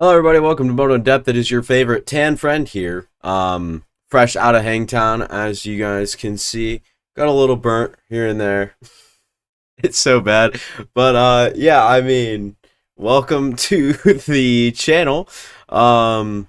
Hello everybody, welcome to Moto in Depth. It is your favorite tan friend here. Fresh out of Hangtown, as you guys can see. Got a little burnt here and there. It's so bad. But yeah, welcome to the channel. I'm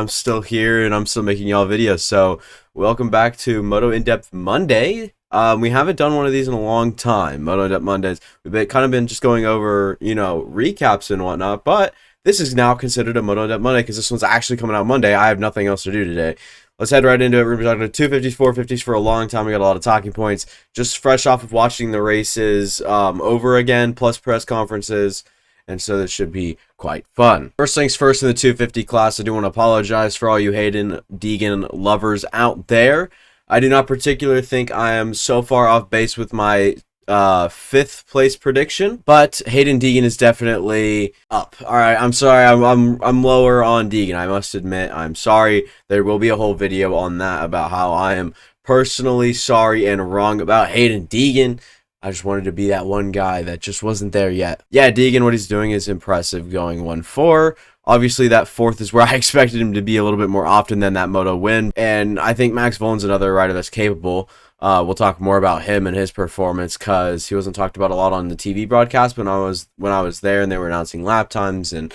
still here and I'm still making y'all videos. So welcome back to Moto in Depth Monday. We haven't done one of these in a long time. Moto in Depth Mondays. We've kind of been just going over, recaps and whatnot, but this is now considered a Moto in Depth Monday because this one's actually coming out Monday. I have nothing else to do today. Let's head right into it. We're talking to 250s, 450s for a long time. We got a lot of talking points. Just fresh off of watching the races over again, plus press conferences. And so this should be quite fun. First things first, in the 250 class, I do want to apologize for all you Hayden Deegan lovers out there. I do not particularly think I am so far off base with my fifth place prediction, but Hayden Deegan is definitely up. All right, I'm sorry, I'm lower on Deegan. I must admit, I'm sorry. There will be a whole video on that about how I am personally sorry and wrong about Hayden Deegan. I just wanted to be that one guy that just wasn't there yet. Yeah, Deegan, what he's doing is impressive, going 1-4. Obviously, that fourth is where I expected him to be a little bit more often than that Moto win. And I think Max Vohland's another rider that's capable. We'll talk more about him and his performance because he wasn't talked about a lot on the TV broadcast when I was there and they were announcing lap times, and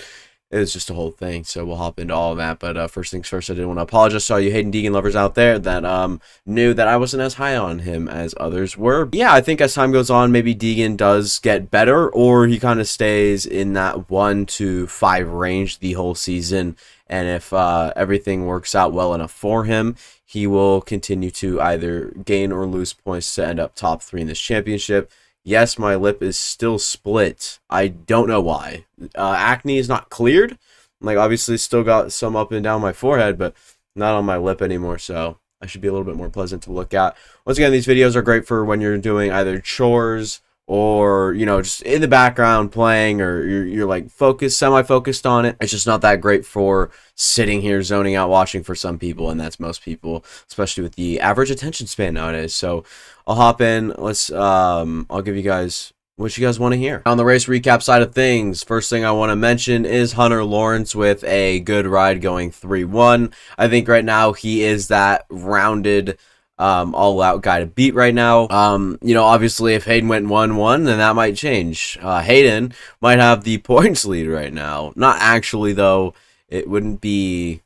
it was just a whole thing. So we'll hop into all of that. But first things first, I did want to apologize to all you Hayden Deegan lovers out there that knew that I wasn't as high on him as others were. Yeah, I think as time goes on, maybe Deegan does get better, or he kind of stays in that 1 to 5 range the whole season. And if everything works out well enough for him, he will continue to either gain or lose points to end up top 3 in this championship. Yes, my lip is still split. I don't know why. Acne is not cleared. Like, obviously still got some up and down my forehead, but not on my lip anymore, so I should be a little bit more pleasant to look at. Once again, these videos are great for when you're doing either chores or, just in the background playing, or you're like semi-focused on it. It's just not that great for sitting here zoning out watching for some people, and that's most people, especially with the average attention span nowadays. So I'll hop in. I'll give you guys what you guys want to hear. On the race recap side of things, first thing I want to mention is Hunter Lawrence with a good ride going 3-1. I think right now he is that rounded all-out guy to beat right now. Obviously if Hayden went 1-1, then that might change. Hayden might have the points lead right now. Not actually, though. It wouldn't be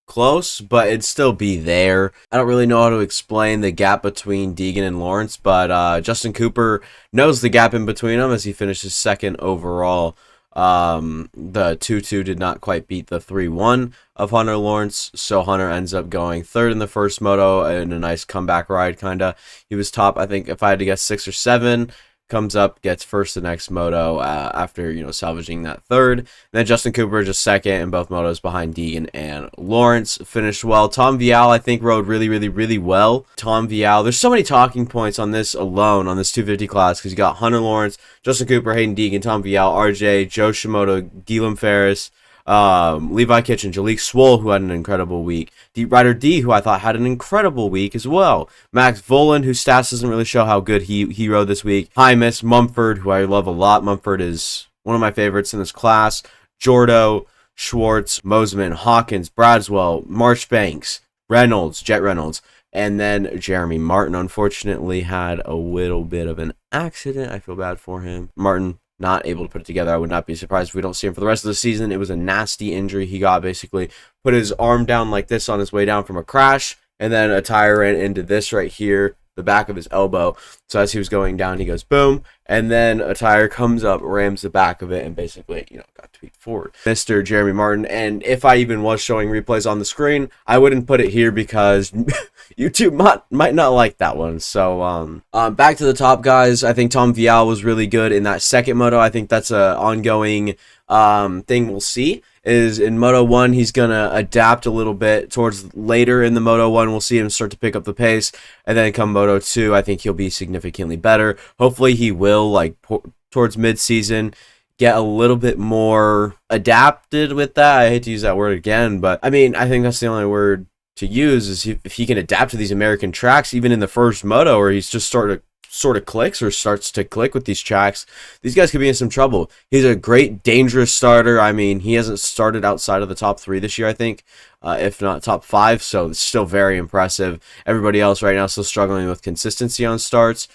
close, but it'd still be there. I don't really know how to explain the gap between Deegan and Lawrence, but Justin Cooper knows the gap in between them as he finishes second overall. The 2-2 did not quite beat the 3-1 of Hunter Lawrence, so Hunter ends up going third in the first moto in a nice comeback ride, kinda. He was top, I think, if I had to guess, 6 or 7. Comes up, gets first the next moto after, salvaging that third. And then Justin Cooper just second in both motos behind Deegan and Lawrence. Finished well. Tom Vial, I think, rode really, really, really well. Tom Vial, there's so many talking points on this alone, on this 250 class, because you got Hunter Lawrence, Justin Cooper, Hayden Deegan, Tom Vial, RJ, Joe Shimoda, Guillaume Ferris, Levi Kitchen, Jalik Swoll, who had an incredible week. Deep Rider D, who I thought had an incredible week as well. Max Vohland, whose stats doesn't really show how good he rode this week. Hymus, Mumford, who I love a lot. Mumford is one of my favorites in this class. Jordo, Schwartz, Mosman, Hawkins, Bradswell, Marchbanks, Reynolds, Jet Reynolds, and then Jeremy Martin, unfortunately, had a little bit of an accident. I feel bad for him. Martin not able to put it together. I would not be surprised if we don't see him for the rest of the season. It was a nasty injury he got. Basically put his arm down like this on his way down from a crash, and then a tire ran into this right here, the back of his elbow. So as he was going down, he goes boom, and then a tire comes up, rams the back of it, and basically, got tweaked forward. Mr. Jeremy Martin, and if I even was showing replays on the screen, I wouldn't put it here because YouTube might not like that one. So back to the top guys. I think Tom Vial was really good in that second moto. I think that's a ongoing thing we'll see. Is in Moto 1, he's going to adapt a little bit towards later in the Moto 1. We'll see him start to pick up the pace. And then come Moto 2, I think he'll be significantly better. Hopefully he will, towards mid-season, get a little bit more adapted with that. I hate to use that word again, but I think that's the only word to use, is if he can adapt to these American tracks, even in the first moto where he's just starting to sort of clicks or starts to click with these tracks, these guys could be in some trouble. He's a great, dangerous starter. I mean, he hasn't started outside of the top 3 this year, I think, if not top 5, so it's still very impressive. Everybody else right now still struggling with consistency on starts.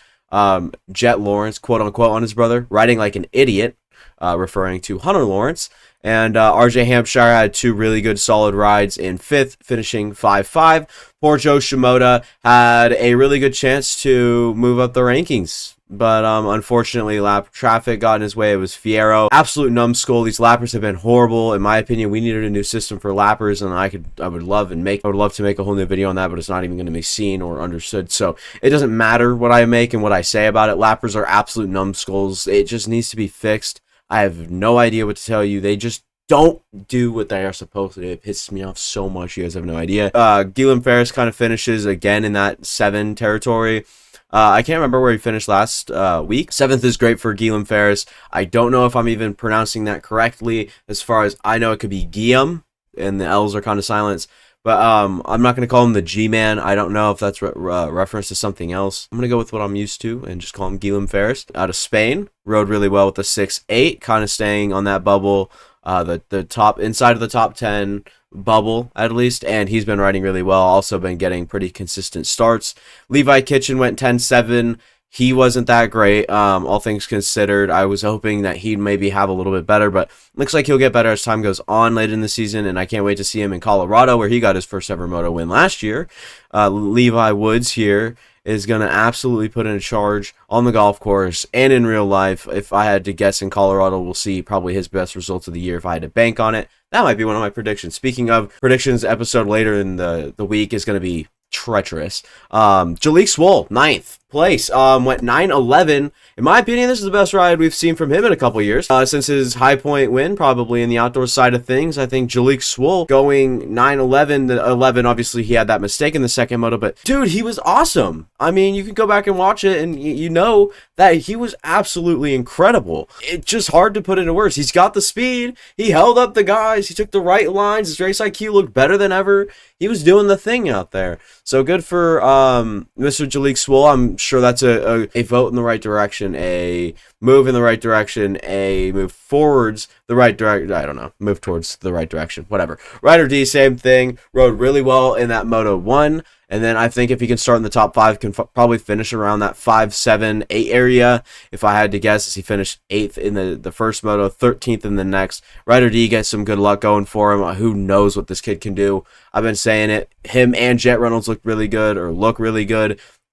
Jet Lawrence, quote-unquote, on his brother, riding like an idiot, referring to Hunter Lawrence. And RJ Hampshire had 2 really good solid rides in 5th, finishing 5-5. Poor Joe Shimoda had a really good chance to move up the rankings, but unfortunately lap traffic got in his way. It was Fierro. Absolute numbskull. These lappers have been horrible. In my opinion, we needed a new system for lappers, and I would love to make a whole new video on that, but it's not even going to be seen or understood. So it doesn't matter what I make and what I say about it. Lappers are absolute numbskulls. It just needs to be fixed. I have no idea what to tell you. They just don't do what they are supposed to do. It pisses me off so much. You guys have no idea. Gilliam Ferris kind of finishes again in that 7 territory. I can't remember where he finished last week. 7th is great for Gilliam Ferris. I don't know if I'm even pronouncing that correctly. As far as I know, it could be Guillaume, and the L's are kind of silenced. But I'm not going to call him the G-Man. I don't know if that's reference to something else. I'm going to go with what I'm used to and just call him Gilliam Ferris. Out of Spain, rode really well with the 6-8, kind of staying on that bubble, the top, inside of the top 10 bubble at least, and he's been riding really well. Also been getting pretty consistent starts. Levi Kitchen went 10-7. He wasn't that great, all things considered. I was hoping that he'd maybe have a little bit better, but looks like he'll get better as time goes on later in the season, and I can't wait to see him in Colorado, where he got his first ever moto win last year. Levi Woods here is going to absolutely put in a charge on the golf course and in real life. If I had to guess, in Colorado, we'll see probably his best results of the year if I had to bank on it. That might be one of my predictions. Speaking of predictions, episode later in the week is going to be treacherous. Jalik Swoll, 9th place, went 9-11. In my opinion, this is the best ride we've seen from him in a couple years. Since his high point win, probably in the outdoor side of things. I think Jalik Swoll going 9-11 to 11, obviously he had that mistake in the second moto, but dude, he was awesome. I mean, you can go back and watch it, and you know that he was absolutely incredible. It's just hard to put into words. He's got the speed. He held up the guys. He took the right lines. His race IQ looked better than ever. He was doing the thing out there. So good for Mr. Jalik Swoll. I'm sure that's a vote in the right direction, a move in the right direction, a move forwards the right direction. I don't know. Move towards the right direction. Whatever. Ryder D, same thing. Rode really well in that Moto 1. And then I think if he can start in the top 5, can probably finish around that 5, 7, 8 area. If I had to guess, as he finished 8th in the first moto, 13th in the next. Ryder D gets some good luck going for him. Who knows what this kid can do? I've been saying it. Him and Jet Reynolds look really good.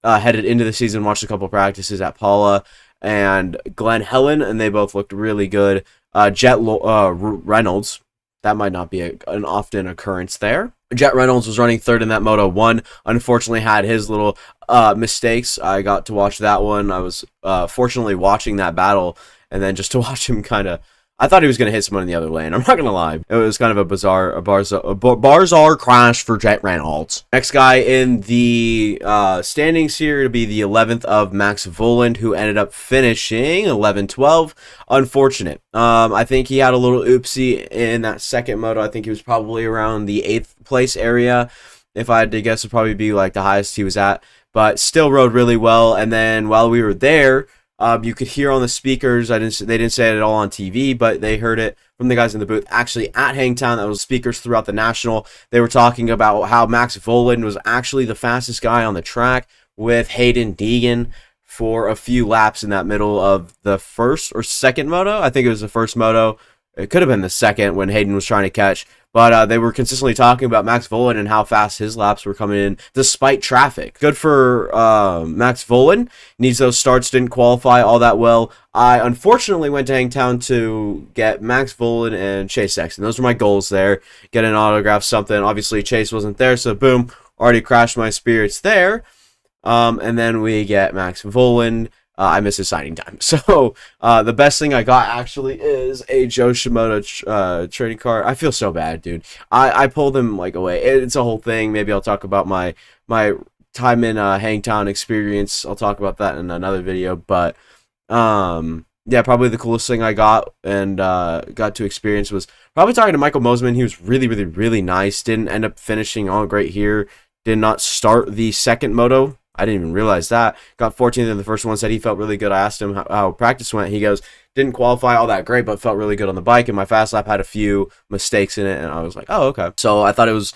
Headed into the season, watched a couple practices at Paula and Glen Helen, and they both looked really good. Reynolds, that might not be an often occurrence there. Jet Reynolds was running 3rd in that Moto 1. Unfortunately, had his little mistakes. I got to watch that one. I was fortunately watching that battle, and then just to watch him kind of, I thought he was going to hit someone in the other lane. I'm not going to lie. It was kind of a bizarre crash for Jet Reynolds. Next guy in the standings here to be the 11th of Max Voland, who ended up finishing 11-12. Unfortunate. I think he had a little oopsie in that second moto. I think he was probably around the 8th place area. If I had to guess, it would probably be like the highest he was at. But still rode really well. And then while we were there, you could hear on the speakers, they didn't say it at all on TV, but they heard it from the guys in the booth actually at Hangtown. That was speakers throughout the National. They were talking about how Max Voland was actually the fastest guy on the track with Hayden Deegan for a few laps in that middle of the first or second moto. I think it was the first moto. It could have been the second when Hayden was trying to catch. But they were consistently talking about Max Voland and how fast his laps were coming in despite traffic. Good for Max Voland. Needs those starts, didn't qualify all that well. I unfortunately went to Hangtown to get Max Voland and Chase Sexton. Those were my goals there. Get an autograph, something. Obviously, Chase wasn't there, so boom, already crashed my spirits there. And then we get Max Voland. I missed his signing time. So the best thing I got actually is a Joe Shimoda trading card. I feel so bad, dude. I pulled him like away. It's a whole thing. Maybe I'll talk about my time in Hangtown experience. I'll talk about that in another video. But yeah, probably the coolest thing I got and got to experience was probably talking to Michael Mosman. He was really, really, really nice. Didn't end up finishing all great here. Did not start the second moto I didn't even realize that. Got 14th in the first one, said he felt really good. I asked him how practice went. He goes, didn't qualify all that great, but felt really good on the bike. And my fast lap had a few mistakes in it. And I was like, oh, okay. So I thought it was,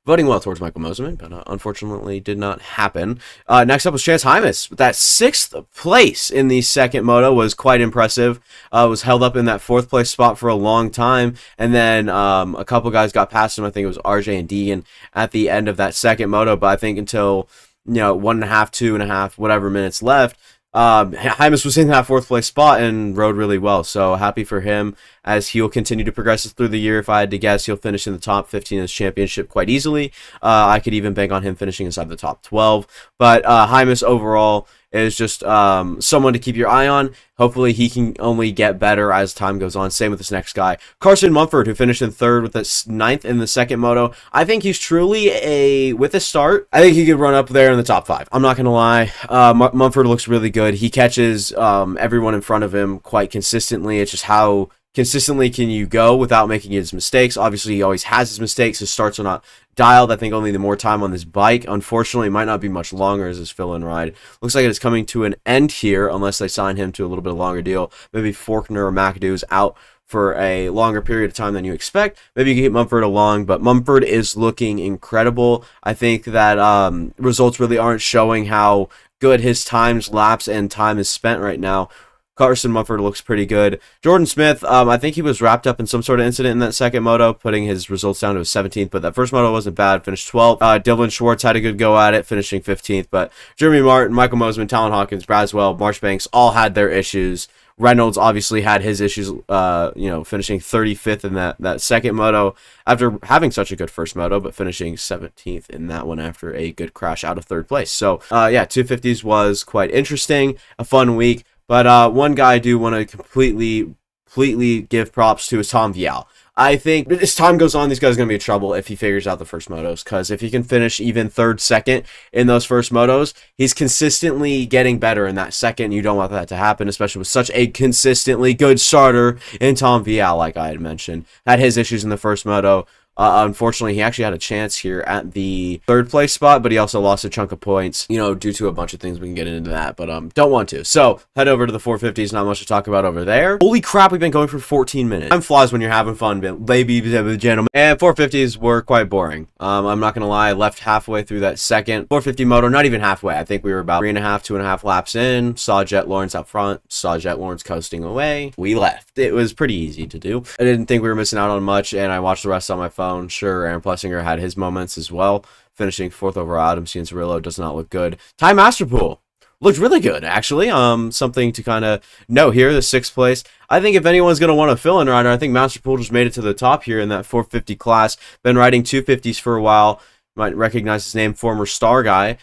voting well towards Michael Mosiman, but unfortunately did not happen. Next up was Chance Hymas. That 6th place in the second moto was quite impressive. Was held up in that 4th place spot for a long time. And then a couple guys got past him. I think it was RJ and Deegan at the end of that second moto. But I think until 1.5, 2.5, whatever minutes left, Hymas was in that 4th place spot and rode really well. So happy for him as he'll continue to progress through the year. If I had to guess, he'll finish in the top 15 in this championship quite easily. I could even bank on him finishing inside the top 12. But Hymas overall is just someone to keep your eye on. Hopefully he can only get better as time goes on. Same with this next guy, Carson Mumford, who finished in 3rd with the 9th in the second moto. I think he's truly with a start, I think he could run up there in the top 5. I'm not going to lie. Mumford looks really good. He catches everyone in front of him quite consistently. It's just how consistently can you go without making his mistakes. Obviously, he always has his mistakes. His starts are not dialed. I think only the more time on this bike. Unfortunately, it might not be much longer as his fill-in ride. Looks like it's coming to an end here unless they sign him to a little bit longer deal. Maybe Faulkner or McAdoo is out for a longer period of time than you expect. Maybe you can keep Mumford along, but Mumford is looking incredible. I think that results really aren't showing how good his times, laps, and time is spent right now. Carson Mumford looks pretty good. Jordan Smith, I think he was wrapped up in some sort of incident in that second moto, putting his results down to a 17th, but that first moto wasn't bad, finished 12th. Dylan Schwartz had a good go at it, finishing 15th, but Jeremy Martin, Michael Mosiman, Talon Hawkins, Braswell, Marshbanks all had their issues. Reynolds obviously had his issues, finishing 35th in that second moto after having such a good first moto, but finishing 17th in that one after a good crash out of 3rd place. So, 250s was quite interesting, a fun week. But one guy I do want to completely give props to is Tom Vial. I think as time goes on, these guys are going to be in trouble if he figures out the first motos, because if he can finish even 3rd, 2nd in those first motos, he's consistently getting better in that second. You don't want that to happen, especially with such a consistently good starter in Tom Vial, like I had mentioned. Had his issues in the first moto. Unfortunately, he actually had a chance here at the 3rd place spot, but he also lost a chunk of points, due to a bunch of things. We can get into that, but don't want to. So head over to the 450s. Not much to talk about over there. Holy crap, we've been going for 14 minutes. Time flies when you're having fun, ladies and gentlemen. And 450s were quite boring. I'm not gonna lie. I left halfway through that second 450 moto. Not even halfway. I think we were about 3.5, 2.5 laps in. Saw Jet Lawrence out front. Saw Jet Lawrence coasting away. We left. It was pretty easy to do. I didn't think we were missing out on much, and I watched the rest on my phone. Sure, Aaron Plessinger had his moments as well, finishing 4th over Adam Cianciarillo. Does not look good. Ty Masterpool looked really good, actually. Something to kind of note here, the 6th place. I think if anyone's going to want a fill-in rider, I think Masterpool just made it to the top here in that 450 class. Been riding 250s for a while. Might recognize his name, former Star guy,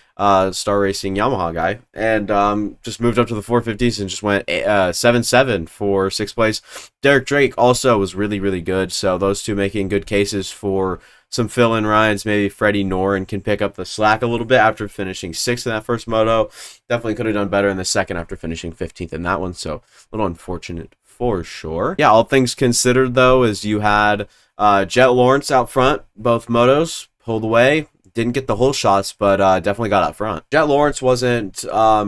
Star Racing Yamaha guy, and just moved up to the 450s and just went 7-7 for 6th place. Derek Drake also was really good, so those two making good cases for some fill-in rides. Maybe Freddie Noren can pick up the slack a little bit after finishing 6th in that first moto. Definitely could have done better in the second after finishing 15th in that one, so a little unfortunate for sure. Yeah, all things considered, though, is you had Jet Lawrence out front, both motos. Pulled away, didn't get the whole shots, but definitely got out front. Jet Lawrence wasn't I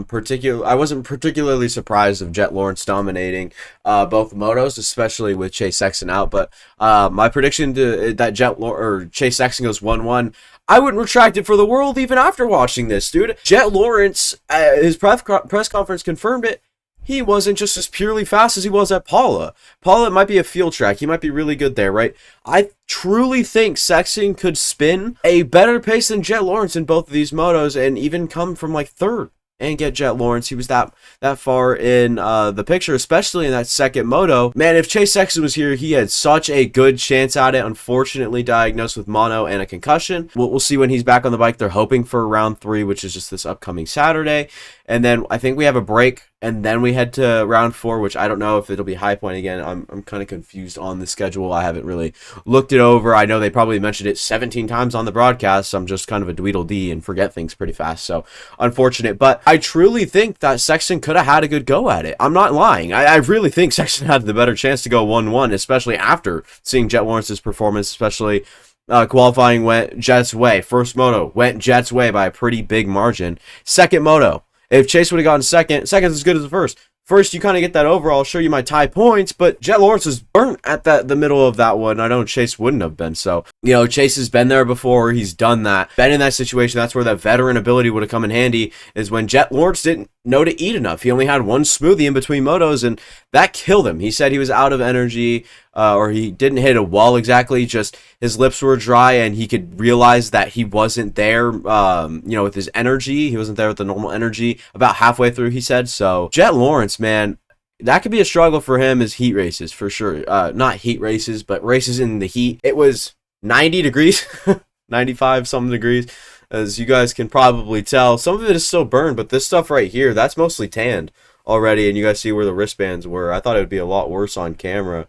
wasn't particularly surprised of Jet Lawrence dominating both motos, especially with Chase Sexton out. But my prediction that Chase Sexton goes 1-1. I wouldn't retract it for the world even after watching this, dude. Jet Lawrence, his press conference confirmed it. He wasn't just as purely fast as he was at Paula. Paula might be a field track. He might be really good there, right? I truly think Sexton could spin a better pace than Jet Lawrence in both of these motos and even come from like 3rd and get Jet Lawrence. He was that far in the picture, especially in that second moto. Man, if Chase Sexton was here, he had such a good chance at it. Unfortunately, diagnosed with mono and a concussion. We'll see when he's back on the bike. They're hoping for round 3, which is just this upcoming Saturday. And then I think we have a break, and then we head to round 4, which I don't know if it'll be High Point again. I'm kind of confused on the schedule. I haven't really looked it over. I know they probably mentioned it 17 times on the broadcast, so I'm just kind of a dweedle-dee and forget things pretty fast, so unfortunate. But I truly think that Sexton could have had a good go at it. I'm not lying. I really think Sexton had the better chance to go 1-1, especially after seeing Jet Lawrence's performance, especially Qualifying went Jets' way. First moto went Jets' way by a pretty big margin. Second moto, if Chase would have gotten second's as good as the first. First, you kind of get that over. I'll show you my tie points, but Jet Lawrence was burnt at the middle of that one. I know Chase wouldn't have been. So, Chase has been there before. He's done that. Been in that situation. That's where that veteran ability would have come in handy, is when Jet Lawrence didn't know to eat enough. He only had one smoothie in between motos, and that killed him. He said he was out of energy, or he didn't hit a wall exactly. Just his lips were dry, and he could realize that he wasn't there, with his energy. He wasn't there with the normal energy about halfway through, he said. So, Jet Lawrence, man, that could be a struggle for him as heat races, for sure. Not heat races, but races in the heat. It was 90 degrees, 95 something degrees, as you guys can probably tell. Some of it is still burned, but this stuff right here, that's mostly tanned already, and you guys see where the wristbands were. I thought it would be a lot worse on camera.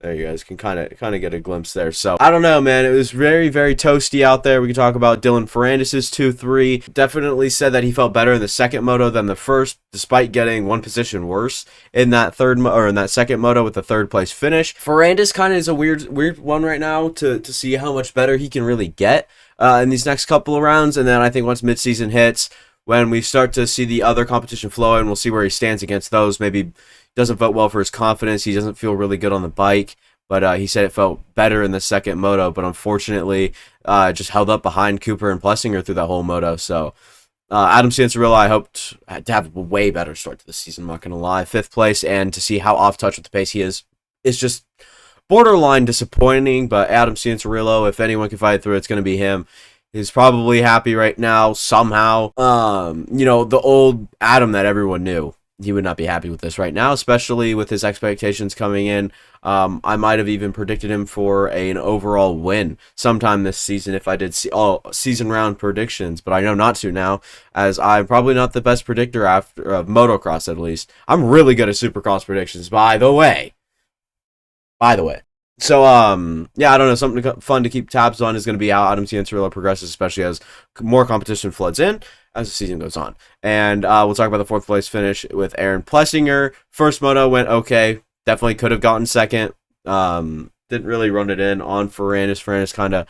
There you guys can kind of get a glimpse there. So, I don't know, man. It was very, very toasty out there. We can talk about Dylan Ferrandis' 2-3. Definitely said that he felt better in the second moto than the first, despite getting one position worse in that second moto with the third place finish. Ferrandis kind of is a weird one right now to see how much better he can really get in these next couple of rounds. And then I think once midseason hits, when we start to see the other competition flow in, we'll see where he stands against those. Maybe doesn't vote well for his confidence. He doesn't feel really good on the bike, but he said it felt better in the second moto, but unfortunately just held up behind Cooper and Plessinger through that whole moto. So Adam Cianciarulo, I hoped to have a way better start to the season, I'm not going to lie. 5th place, and to see how off touch with the pace he is just borderline disappointing, but Adam Cianciarulo, if anyone can fight through, it's going to be him. He's probably happy right now somehow. The old Adam that everyone knew, he would not be happy with this right now, especially with his expectations coming in. I might have even predicted him for an overall win sometime this season if I did see all season round predictions, but I know not to now, as I'm probably not the best predictor after motocross, at least. I'm really good at supercross predictions, by the way. So, I don't know, something fun to keep tabs on is going to be how Adam Cianciarulo progresses, especially as more competition floods in as the season goes on. And we'll talk about the 4th place finish with Aaron Plessinger. First moto went okay. Definitely could have gotten second. Didn't really run it in on Ferrandis. Ferrandis kind of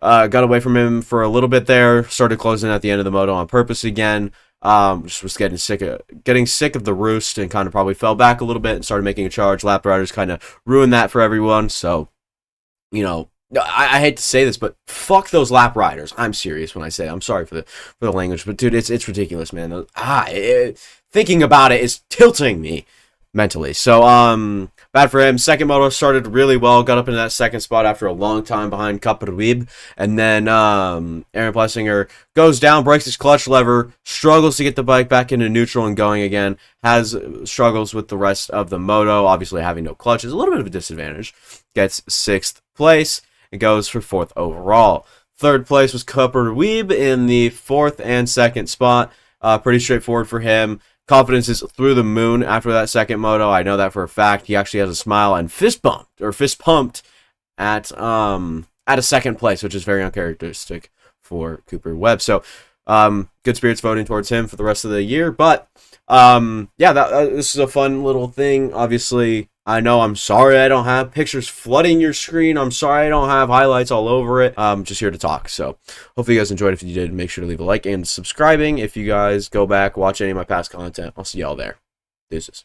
got away from him for a little bit there. Started closing at the end of the moto on purpose again. Just was getting sick of the roost, and kind of probably fell back a little bit and started making a charge. Lap riders kind of ruined that for everyone. So, I hate to say this, but fuck those lap riders. I'm serious when I say it. I'm sorry for the language, but dude, it's ridiculous, man. Thinking about it is tilting me mentally. So, bad for him. Second moto started really well, got up into that second spot after a long time behind Caparruib, and then Aaron Plessinger goes down, breaks his clutch lever, struggles to get the bike back into neutral and going again, has struggles with the rest of the moto, obviously having no clutch is a little bit of a disadvantage, gets 6th place, and goes for 4th overall. 3rd place was Caparruib in the 4th and 2nd spot, pretty straightforward for him. Confidence is through the moon after that second moto. I know that for a fact. He actually has a smile and fist pumped at a second place, which is very uncharacteristic for Cooper Webb. So, good spirits voting towards him for the rest of the year. But this is a fun little thing. Obviously, I know I'm sorry I don't have pictures flooding your screen. I'm sorry I don't have highlights all over it. I'm just here to talk. So hopefully you guys enjoyed. If you did, make sure to leave a like and subscribing. If you guys go back, watch any of my past content, I'll see y'all there. Deuces.